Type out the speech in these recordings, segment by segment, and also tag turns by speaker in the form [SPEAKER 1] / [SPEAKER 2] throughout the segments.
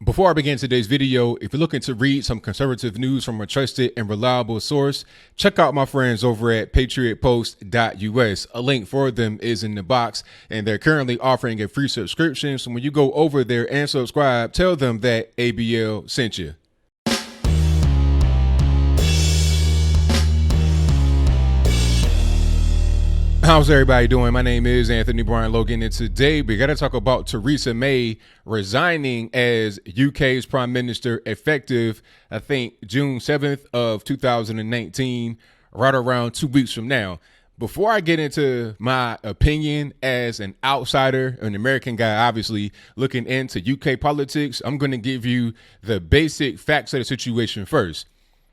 [SPEAKER 1] Before I begin today's video, if you're looking to read some conservative news from a trusted and reliable source, check out my friends over at patriotpost.us. A link for them is in the box, and they're currently offering a free subscription. So when you go over there and subscribe, tell them that ABL sent you. How's everybody doing? My name is Anthony Brian Logan, and today we got to talk about Theresa May resigning as UK's Prime Minister effective, I think, June 7th of 2019, right around 2 weeks from now. Before I get into my opinion as an outsider, an American guy, obviously looking into UK politics, I'm going to give you the basic facts of the situation first.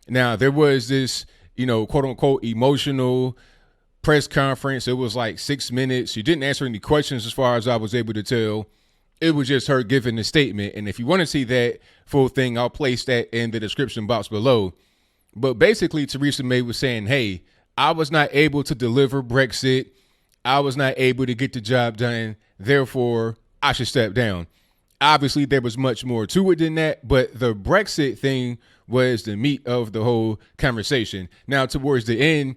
[SPEAKER 1] Now, there was this, quote unquote, emotional press conference. It was like 6 minutes. She didn't answer any questions as far as I was able to tell. It was just her giving a statement. And if you want to see that full thing, I'll place that in the description box below. But basically, Theresa May was saying, hey, I was not able to deliver Brexit. I was not able to get the job done. Therefore, I should step down. Obviously, there was much more to it than that. But the Brexit thing was the meat of the whole conversation. Now, towards the end,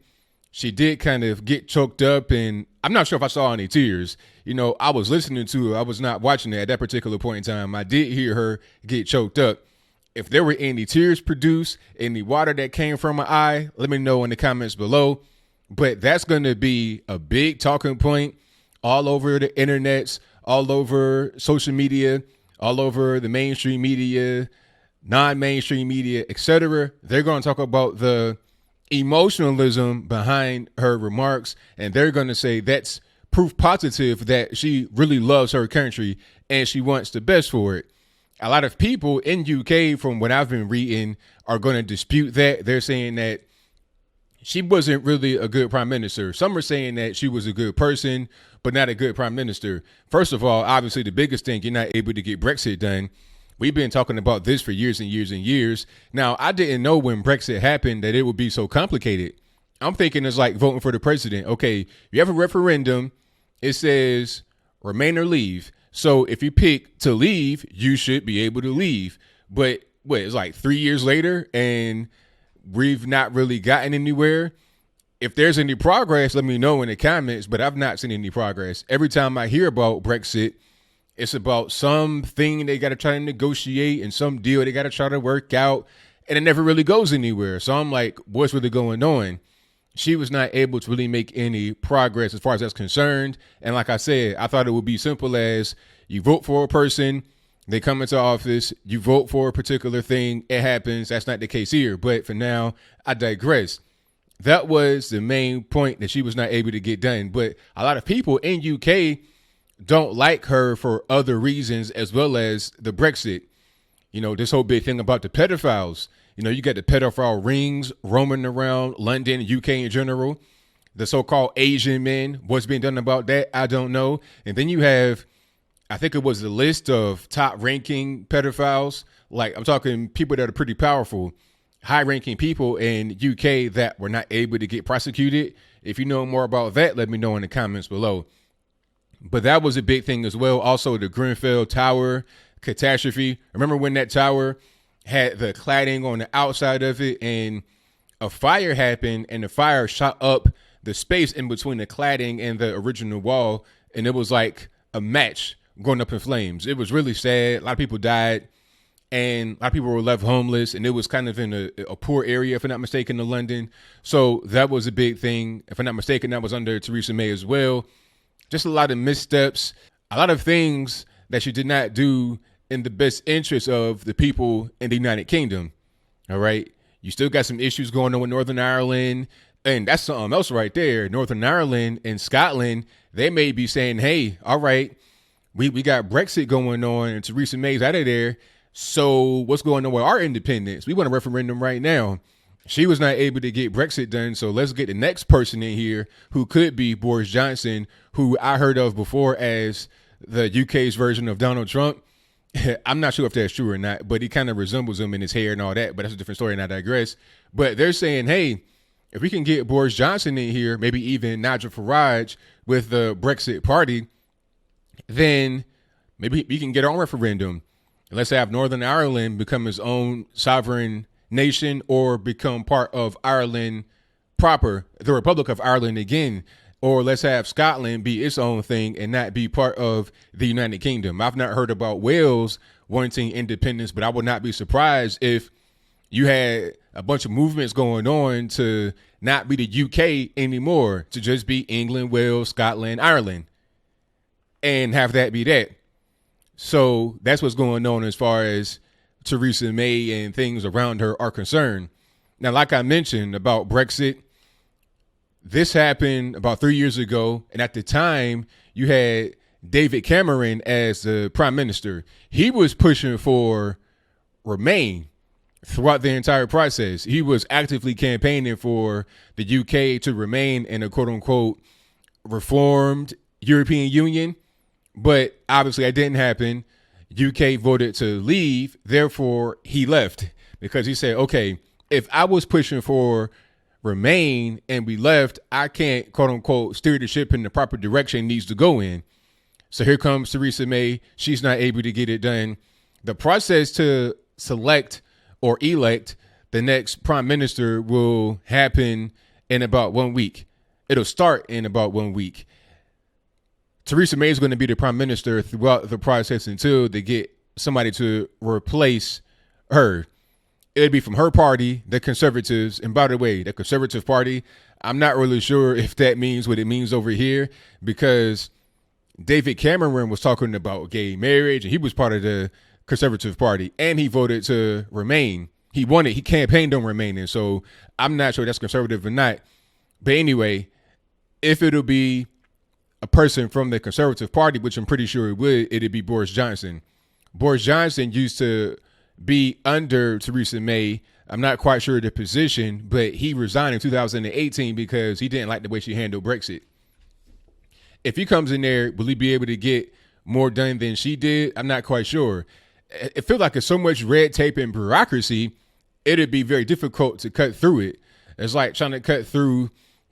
[SPEAKER 1] she did kind of get choked up, and I'm not sure if I saw any tears. I was listening to her. I was not watching it at that particular point in time. I did hear her get choked up. If there were any tears produced, any water that came from my eye, let me know in the comments below. But that's going to be a big talking point all over the internets, all over social media, all over the mainstream media, non-mainstream media, etc. They're going to talk about the emotionalism behind her remarks, and they're going to say that's proof positive that she really loves her country and she wants the best for it. A lot of people in UK, from what I've been reading, are going to dispute that. They're saying that she wasn't really a good prime minister. Some are saying that she was a good person, but not a good prime minister. First of all, obviously the biggest thing, you're not able to get Brexit done. We've been talking about this for years and years and years. Now, I didn't know when Brexit happened that it would be so complicated. I'm thinking it's like voting for the president. Okay, you have a referendum. It says remain or leave. So if you pick to leave, you should be able to leave. But it's like 3 years later and we've not really gotten anywhere. If there's any progress, let me know in the comments, but I've not seen any progress. Every time I hear about Brexit, it's about something they got to try to negotiate and some deal they got to try to work out, and it never really goes anywhere. So I'm like, what's really going on? She was not able to really make any progress as far as that's concerned. And like I said, I thought it would be simple as you vote for a person, they come into office, you vote for a particular thing, it happens. That's not the case here. But for now, I digress. That was the main point, that she was not able to get done. But a lot of people in UK don't like her for other reasons as well as the Brexit. This whole big thing about the pedophiles. You got the pedophile rings roaming around London, UK in general. The so-called Asian men. What's being done about that? I don't know. And then you have, I think it was the list of top-ranking pedophiles. Like, I'm talking people that are pretty powerful, high-ranking people in UK that were not able to get prosecuted. If you know more about that, let me know in the comments below. But that was a big thing as well. Also, the Grenfell Tower catastrophe. Remember when that tower had the cladding on the outside of it and a fire happened and the fire shot up the space in between the cladding and the original wall. And it was like a match going up in flames. It was really sad. A lot of people died and a lot of people were left homeless. And it was kind of in a poor area, if I'm not mistaken, in London. So that was a big thing. If I'm not mistaken, that was under Theresa May as well. Just a lot of missteps, a lot of things that she did not do in the best interest of the people in the United Kingdom. All right. You still got some issues going on with Northern Ireland. And that's something else right there. Northern Ireland and Scotland, they may be saying, hey, all right, we got Brexit going on and Theresa May's out of there. So what's going on with our independence? We want a referendum right now. She was not able to get Brexit done, so let's get the next person in here who could be Boris Johnson, who I heard of before as the UK's version of Donald Trump. I'm not sure if that's true or not, but he kind of resembles him in his hair and all that, but that's a different story and I digress. But they're saying, hey, if we can get Boris Johnson in here, maybe even Nigel Farage with the Brexit party, then maybe we can get our referendum. let's have Northern Ireland become its own sovereign nation or become part of Ireland proper, the Republic of Ireland again. Or let's have Scotland be its own thing and not be part of the United Kingdom. I've not heard about Wales wanting independence, but I would not be surprised if you had a bunch of movements going on to not be the UK anymore, to just be England, Wales, Scotland, Ireland, and have that be that. So that's what's going on as far as Theresa May and things around her are concerned. Now, like I mentioned about Brexit, this happened about 3 years ago. And at the time, you had David Cameron as the prime minister. He was pushing for Remain throughout the entire process. He was actively campaigning for the UK to remain in a quote unquote reformed European Union. But obviously that didn't happen. UK voted to leave. Therefore, he left because he said, OK, if I was pushing for Remain and we left, I can't quote unquote steer the ship in the proper direction it needs to go in. So here comes Theresa May. She's not able to get it done. The process to select or elect the next prime minister will happen in about 1 week. It'll start in about 1 week. Theresa May is going to be the prime minister throughout the process until they get somebody to replace her. It'd be from her party, the Conservatives. And by the way, the Conservative Party, I'm not really sure if that means what it means over here, because David Cameron was talking about gay marriage and he was part of the Conservative Party and he voted to remain. He campaigned on remaining. So I'm not sure that's conservative or not. But anyway, if it'll be a person from the Conservative Party, which I'm pretty sure it would, it'd be Boris Johnson. Boris Johnson used to be under Theresa May. I'm not quite sure the position, but he resigned in 2018 because he didn't like the way she handled Brexit. If he comes in there, will he be able to get more done than she did? I'm not quite sure. It feels like there's so much red tape and bureaucracy, it'd be very difficult to cut through it. It's like trying to cut through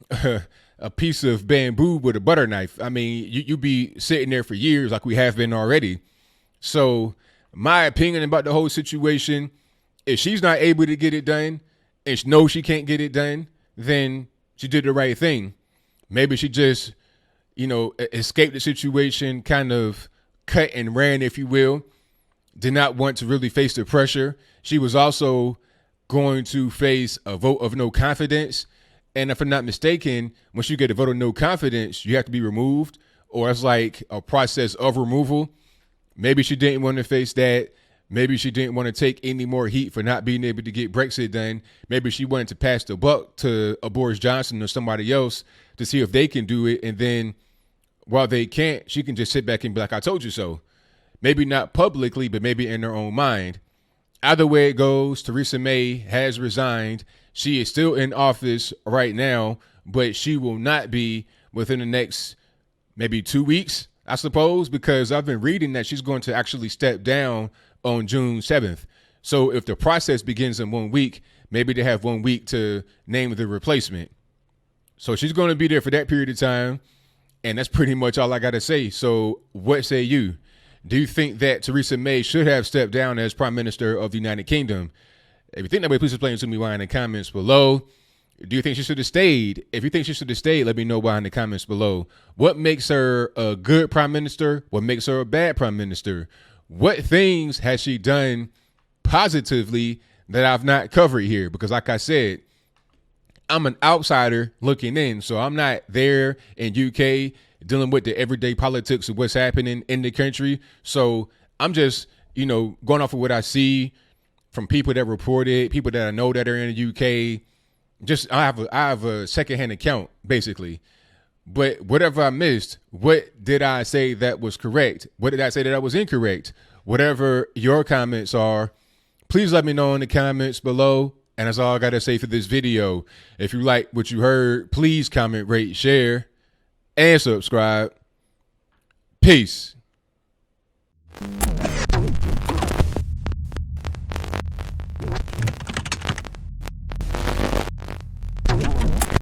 [SPEAKER 1] a piece of bamboo with a butter knife. I mean, you be sitting there for years like we have been already. So my opinion about the whole situation, if she's not able to get it done and she knows she can't get it done, then she did the right thing. Maybe she just, escaped the situation, kind of cut and ran, if you will, did not want to really face the pressure. She was also going to face a vote of no confidence. And if I'm not mistaken, once you get a vote of no confidence, you have to be removed, or it's like a process of removal. Maybe she didn't want to face that. Maybe she didn't want to take any more heat for not being able to get Brexit done. Maybe she wanted to pass the buck to a Boris Johnson or somebody else to see if they can do it. And then while they can't, she can just sit back and be like, I told you so. Maybe not publicly, but maybe in her own mind. Either way it goes, Theresa May has resigned. She is still in office right now, but she will not be within the next maybe 2 weeks, I suppose, because I've been reading that she's going to actually step down on June 7th. So if the process begins in 1 week, maybe they have 1 week to name the replacement. So she's going to be there for that period of time. And that's pretty much all I got to say. So what say you? Do you think that Theresa May should have stepped down as Prime Minister of the United Kingdom? If you think that way, please explain to me why in the comments below. Do you think she should have stayed? If you think she should have stayed, let me know why in the comments below. What makes her a good prime minister? What makes her a bad prime minister? What things has she done positively that I've not covered here? Because like I said, I'm an outsider looking in. So I'm not there in UK dealing with the everyday politics of what's happening in the country. So I'm just, going off of what I see from people that report it, people that I know that are in the UK. Just I have a secondhand account, basically. But whatever I missed, what did I say that was correct? What did I say that was incorrect? Whatever your comments are, please let me know in the comments below. And that's all I got to say for this video. If you like what you heard, please comment, rate, share, and subscribe. Peace.